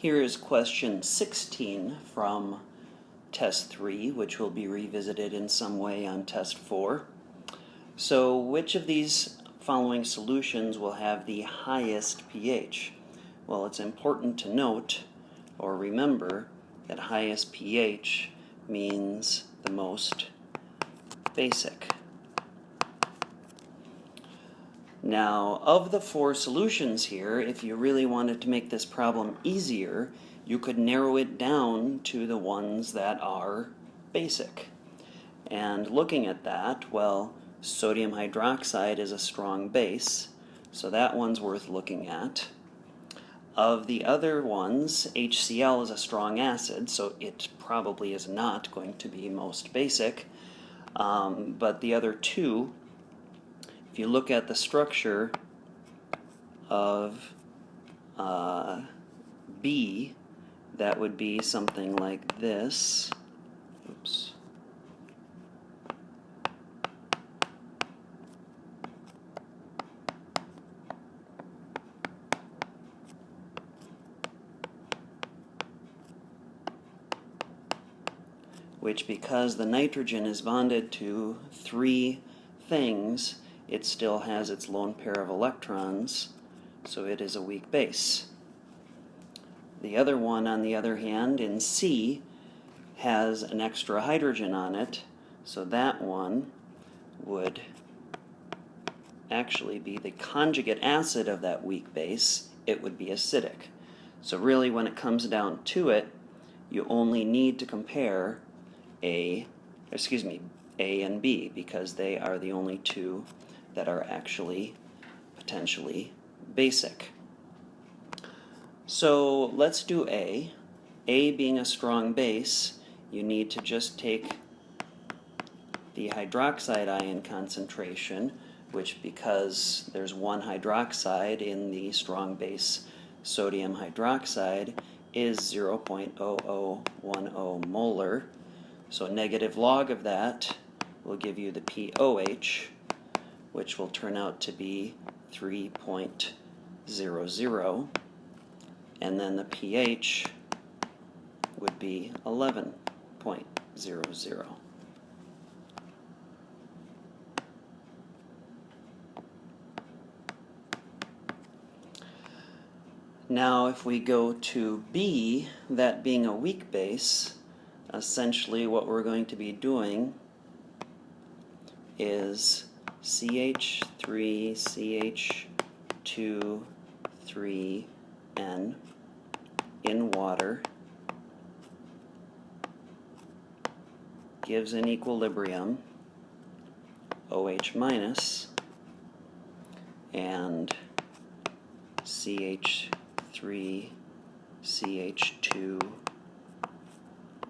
Here is question 16 from test 3, which will be revisited in some way on test 4. So which of these following solutions will have the highest pH? Well, it's important to note or remember that highest pH means the most basic. Now, of the 4 solutions here, if you really wanted to make this problem easier, you could narrow it down to the ones that are basic. And looking at that, well, sodium hydroxide is a strong base, so that one's worth looking at. Of the other ones, HCl is a strong acid, so it probably is not going to be most basic. But the other two, if you look at the structure of B, that would be something like this. Oops. Which, because the nitrogen is bonded to 3 things, it still has its lone pair of electrons, so it is a weak base. The other one, on the other hand, in C, has an extra hydrogen on it, so that one would actually be the conjugate acid of that weak base. It would be acidic. So really, when it comes down to it, you only need to compare A and B, because they are the only two that are actually potentially basic. So let's do A. A being a strong base, you need to just take the hydroxide ion concentration, which, because there's one hydroxide in the strong base sodium hydroxide, is 0.0010 molar. So negative log of that will give you the pOH, which will turn out to be 3.00, and then the pH would be 11.00. Now if we go to B, that being a weak base, essentially what we're going to be doing is CH3, CH2, 3N in water gives an equilibrium OH minus, and CH3, CH2,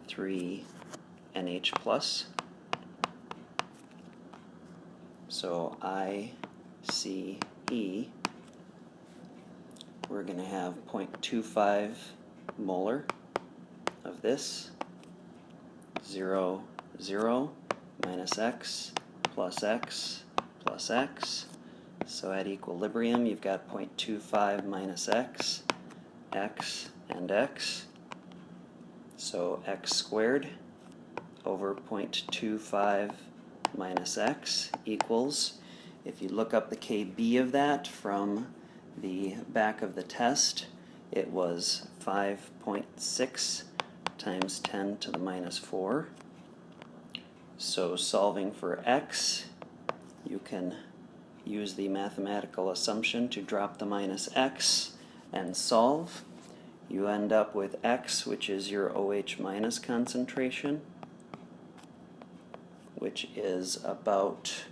3NH plus. So ICE, we're going to have 0.25 molar of this, 0, 0, minus X plus X plus X. So at equilibrium, you've got 0.25 minus X, X, and X. So X squared over 0.25 minus X equals, if you look up the KB of that from the back of the test, it was 5.6 times 10 to the minus 4. So solving for X, you can use the mathematical assumption to drop the minus X and solve. You end up with X, which is your OH minus concentration, which is about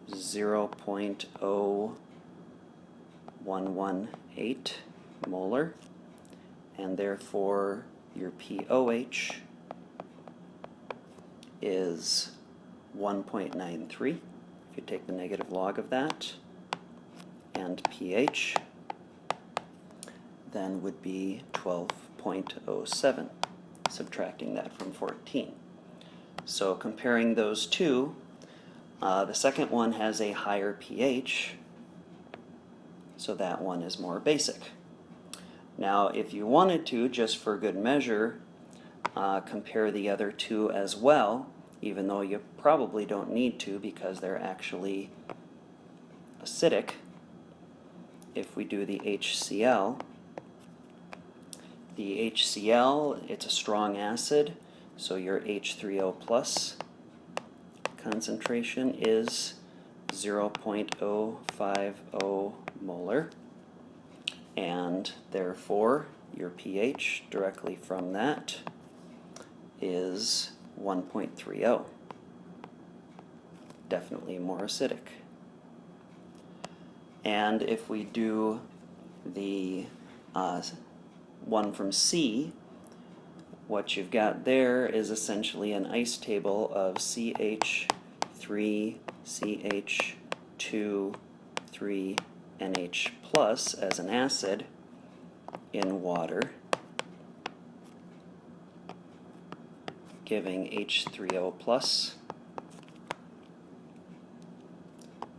0.0118 molar, and therefore your pOH is 1.93 if you take the negative log of that, and pH then would be 12.07, subtracting that from 14. So comparing those two, the second one has a higher pH, so that one is more basic. Now, if you wanted to, just for good measure, compare the other two as well, even though you probably don't need to because they're actually acidic. If we do the HCl, it's a strong acid, so your H3O plus concentration is 0.050 molar, and therefore your pH directly from that is 1.30. Definitely more acidic. And if we do the one from C, what you've got there is essentially an ice table of CH3, CH2, 3, NH plus as an acid in water, giving H3O plus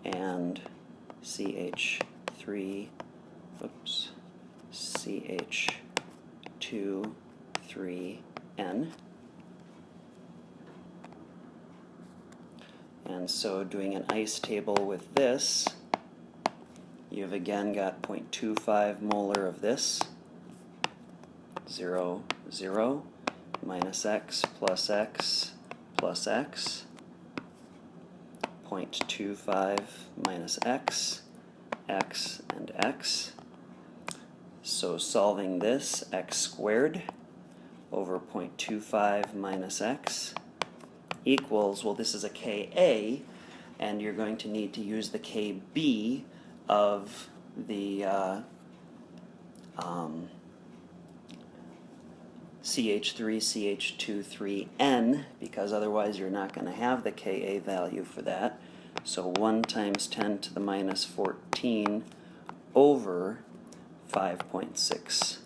and CH3, CH2, 3N. And so doing an ice table with this, you've again got 0.25 molar of this, 0, 0, minus X plus X plus X, 0.25 minus X, X, and X. So solving this, X squared over 0.25 minus X equals, well, this is a Ka, and you're going to need to use the Kb of the CH3, CH2, 3N, because otherwise you're not going to have the Ka value for that. So 1 times 10 to the minus 14 over 5.6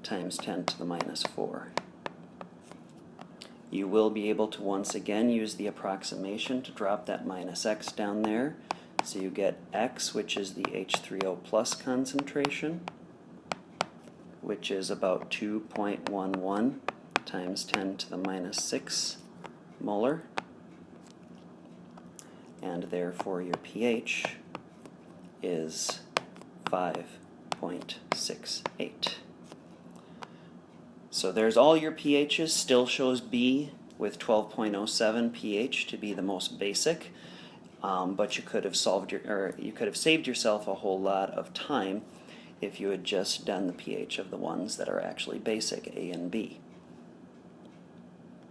times 10 to the minus 4. You will be able to once again use the approximation to drop that minus X down there. So you get X, which is the H3O plus concentration, which is about 2.11 times 10 to the minus 6 molar. And therefore your pH is 5.68. So there's all your pHs. Still shows B with 12.07 pH to be the most basic, but you could have saved yourself a whole lot of time if you had just done the pH of the ones that are actually basic, A and B.